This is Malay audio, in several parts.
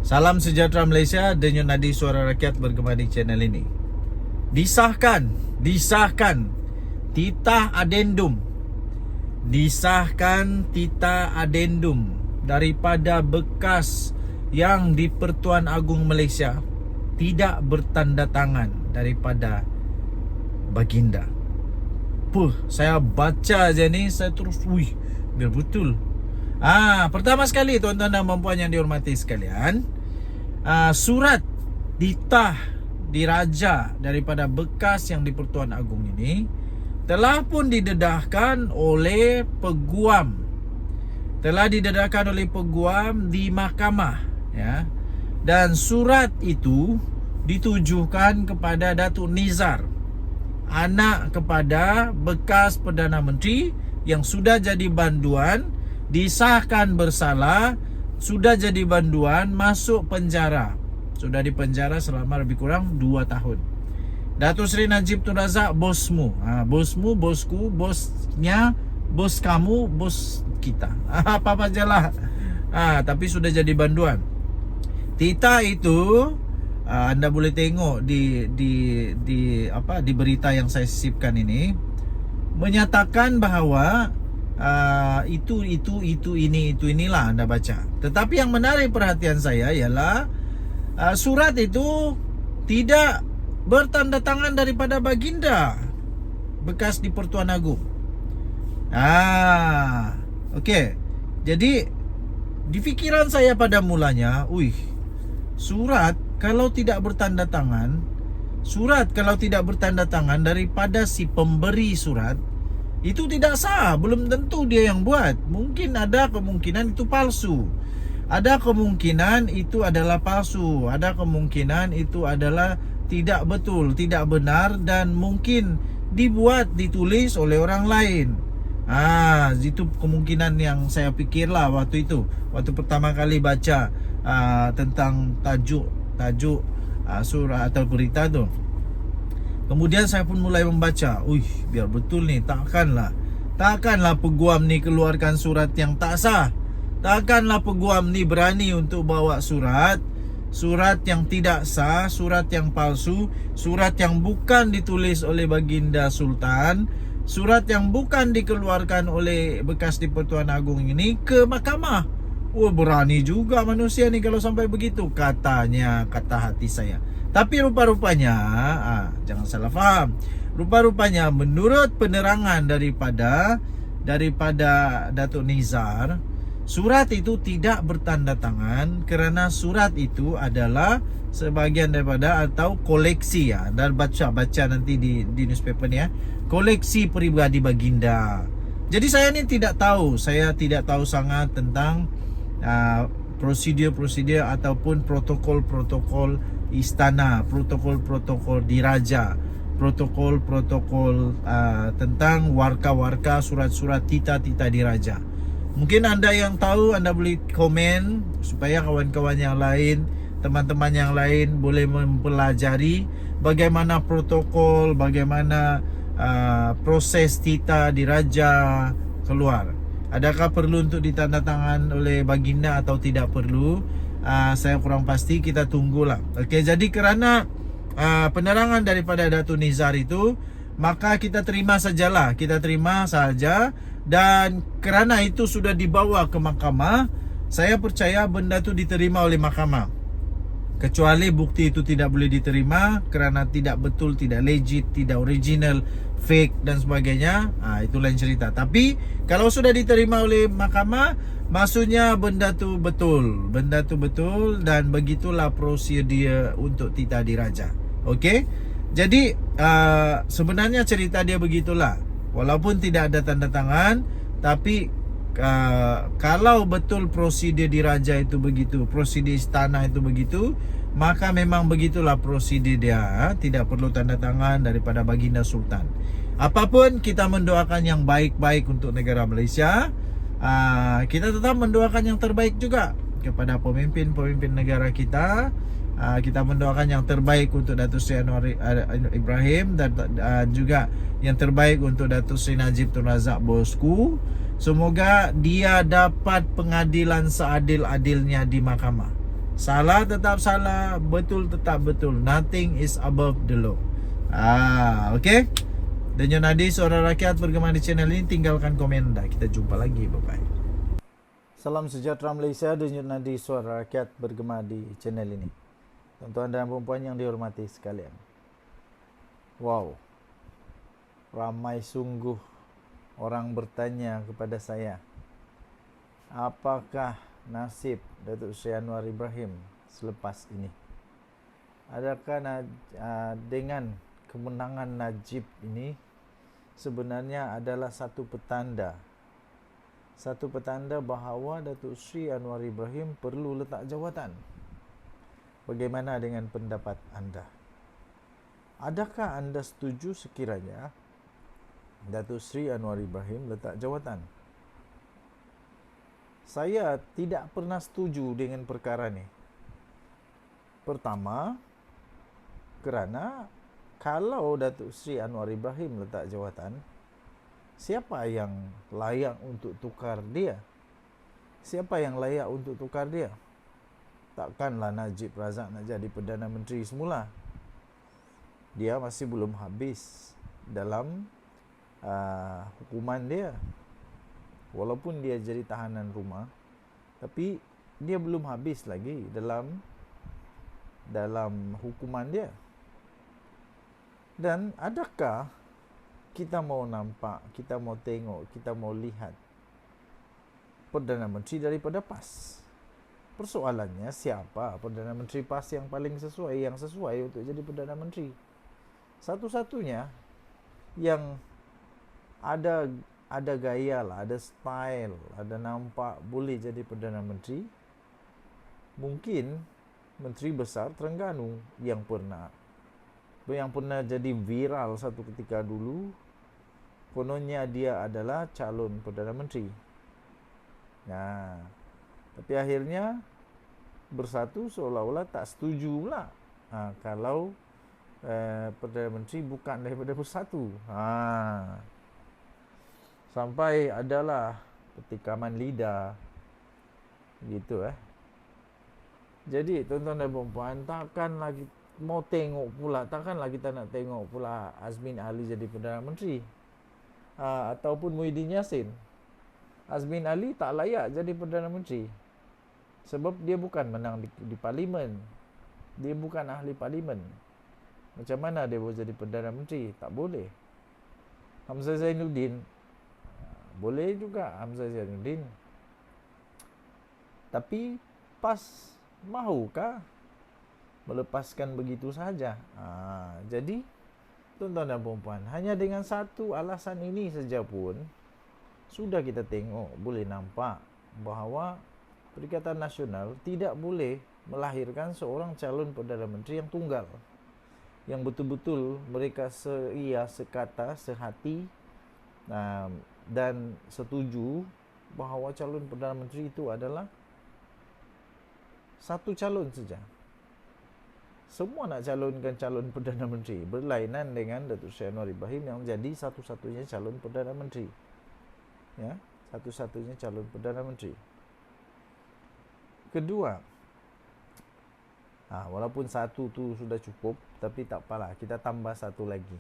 Salam sejahtera Malaysia, Denyut Nadi Suara Rakyat bergema di channel ini. Disahkan titah adendum. Disahkan titah adendum daripada bekas yang di Pertuan Agong Malaysia tidak bertanda tangan daripada baginda. Saya baca je ni, saya terus biar betul. Pertama sekali tuan-tuan dan puan yang dihormati sekalian, surat titah diraja daripada bekas yang di Pertuan Agong ini telah pun didedahkan oleh peguam. Telah didedahkan oleh peguam di mahkamah, ya. Dan surat itu ditujukan kepada Datuk Nizar, anak kepada bekas Perdana Menteri yang sudah jadi banduan, disahkan bersalah, sudah jadi banduan, masuk penjara. Sudah dipenjara selama lebih kurang 2 tahun. Datuk Seri Najib Tun Razak, bosmu. Bosmu, bosku, bosnya, bos kamu, bos kita. Apa-apa jelah. Tapi sudah jadi banduan. Titah itu anda boleh tengok di berita yang saya sisipkan ini, menyatakan bahawa inilah anda baca. Tetapi yang menarik perhatian saya ialah surat itu tidak bertanda tangan daripada baginda bekas di Pertuan Agong. Okey. Jadi di fikiran saya pada mulanya, surat kalau tidak bertanda tangan daripada si pemberi surat, itu tidak sah. Belum tentu dia yang buat. Mungkin ada kemungkinan itu palsu. Ada kemungkinan itu adalah palsu. Ada kemungkinan itu adalah tidak betul, tidak benar, dan mungkin ditulis oleh orang lain. Itu kemungkinan yang saya fikirlah waktu itu. Waktu pertama kali baca tentang tajuk surah atau berita tu. Kemudian saya pun mulai membaca. Biar betul ni, takkanlah peguam ni keluarkan surat yang tak sah. Takkanlah peguam ni berani untuk bawa surat yang tidak sah, surat yang palsu, surat yang bukan ditulis oleh baginda Sultan, surat yang bukan dikeluarkan oleh bekas di Pertuan Agong ini ke mahkamah. Berani juga manusia ni kalau sampai begitu, katanya, kata hati saya. Tapi rupa-rupanya, jangan salah faham, rupa-rupanya menurut penerangan daripada Datuk Nizar, surat itu tidak bertanda tangan kerana surat itu adalah sebahagian daripada atau koleksi, dan baca nanti di newspaper ni, koleksi peribadi baginda. Jadi saya ni tidak tahu sangat tentang prosedur ataupun protokol istana, protokol diraja, protokol tentang warka-warka, surat-surat titah diraja. Mungkin anda yang tahu, anda boleh komen supaya kawan-kawan yang lain, teman-teman yang lain boleh mempelajari bagaimana protokol, bagaimana proses titah diraja keluar. Adakah perlu untuk ditandatangan oleh baginda atau tidak perlu? Saya kurang pasti, kita tunggulah. Okey, jadi kerana penerangan daripada Datuk Nizar itu, maka kita terima saja. Dan kerana itu sudah dibawa ke mahkamah, saya percaya benda itu diterima oleh mahkamah. Kecuali bukti itu tidak boleh diterima kerana tidak betul, tidak legit, tidak original, fake dan sebagainya, itu lain cerita. Tapi kalau sudah diterima oleh mahkamah, maksudnya benda tu betul dan begitulah prosedur untuk titah diraja. Okey? Jadi sebenarnya cerita dia begitulah. Walaupun tidak ada tanda tangan, tapi kalau betul prosedur diraja itu begitu, prosedur istana itu begitu, maka memang begitulah prosedur dia. Tidak perlu tanda tangan daripada baginda Sultan. Apapun, kita mendoakan yang baik-baik untuk negara Malaysia. Kita tetap mendoakan yang terbaik juga kepada pemimpin negara kita. Kita mendoakan yang terbaik untuk Datuk Seri Anwar Ibrahim dan juga yang terbaik untuk Datuk Seri Najib Tun Razak, bosku. Semoga dia dapat pengadilan seadil-adilnya di mahkamah. Salah tetap salah, betul tetap betul. Nothing is above the law. Okay. Denyut Nadi Suara Rakyat bergema di channel ini. Tinggalkan komen anda. Kita jumpa lagi. Bye-bye. Salam sejahtera Malaysia. Denyut Nadi Suara Rakyat bergema di channel ini. Tuan-tuan dan puan yang dihormati sekalian. Wow. Ramai sungguh orang bertanya kepada saya, apakah nasib Datuk Seri Anwar Ibrahim selepas ini? Adakah dengan kemenangan Najib ini sebenarnya adalah satu petanda bahawa Datuk Seri Anwar Ibrahim perlu letak jawatan? Bagaimana dengan pendapat anda? Adakah anda setuju sekiranya Datuk Seri Anwar Ibrahim letak jawatan? Saya tidak pernah setuju dengan perkara ni. Pertama, kerana kalau Datuk Seri Anwar Ibrahim letak jawatan, siapa yang layak untuk tukar dia? Siapa yang layak untuk tukar dia? Takkanlah Najib Razak nak jadi Perdana Menteri semula. Dia masih belum habis dalam hukuman dia. Walaupun dia jadi tahanan rumah, tapi dia belum habis lagi dalam hukuman dia. Dan adakah kita mau nampak, kita mau tengok, kita mau lihat Perdana Menteri daripada PAS? Persoalannya, siapa Perdana Menteri PAS yang paling sesuai, untuk jadi Perdana Menteri? Satu-satunya yang ada gaya lah, ada style, ada nampak boleh jadi Perdana Menteri, mungkin Menteri Besar Terengganu yang pernah jadi viral satu ketika dulu. Kononnya dia adalah calon Perdana Menteri. Nah, tapi akhirnya bersatu seolah-olah tak setuju pula kalau Perdana Menteri bukan daripada Bersatu. Sampai adalah petikaman lidah gitu. Jadi tuan-tuan dan puan, takkanlah kita nak tengok pula Azmin Ali jadi Perdana Menteri, ataupun Muhyiddin Yassin. Azmin Ali tak layak jadi Perdana Menteri sebab dia bukan menang di parlimen. Dia bukan ahli parlimen. Macam mana dia boleh jadi Perdana Menteri? Tak boleh. Hamzah Zainuddin boleh juga, Hamzah Zainuddin. Tapi PAS mahukah melepaskan begitu saja? Jadi tuan-tuan dan puan, hanya dengan satu alasan ini saja pun sudah kita tengok, boleh nampak bahawa Perikatan Nasional tidak boleh melahirkan seorang calon Perdana Menteri yang tunggal, yang betul-betul mereka sekata, sehati dan setuju bahawa calon Perdana Menteri itu adalah satu calon saja. Semua nak calonkan calon Perdana Menteri, berlainan dengan Datuk Seri Anwar Ibrahim yang jadi satu-satunya calon Perdana Menteri. Ya, satu-satunya calon Perdana Menteri. Kedua, walaupun satu tu sudah cukup, tapi tak apalah, kita tambah satu lagi.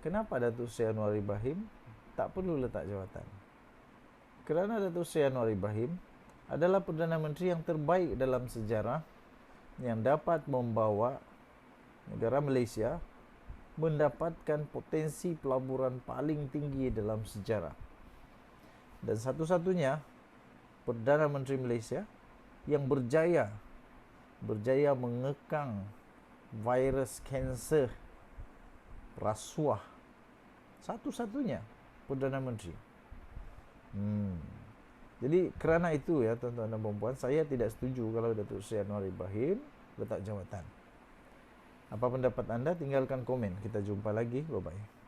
Kenapa Datuk Seri Anwar Ibrahim tak perlu letak jawatan? Kerana Datuk Seri Anwar Ibrahim adalah Perdana Menteri yang terbaik dalam sejarah, yang dapat membawa negara Malaysia mendapatkan potensi pelaburan paling tinggi dalam sejarah. Dan satu-satunya Perdana Menteri Malaysia yang berjaya mengekang virus kanser rasuah. Satu-satunya Perdana Menteri. Jadi kerana itu ya tuan-tuan dan puan, saya tidak setuju kalau Datuk Seri Anwar Ibrahim letak jawatan. Apa pendapat anda? Tinggalkan komen. Kita jumpa lagi. Bye-bye.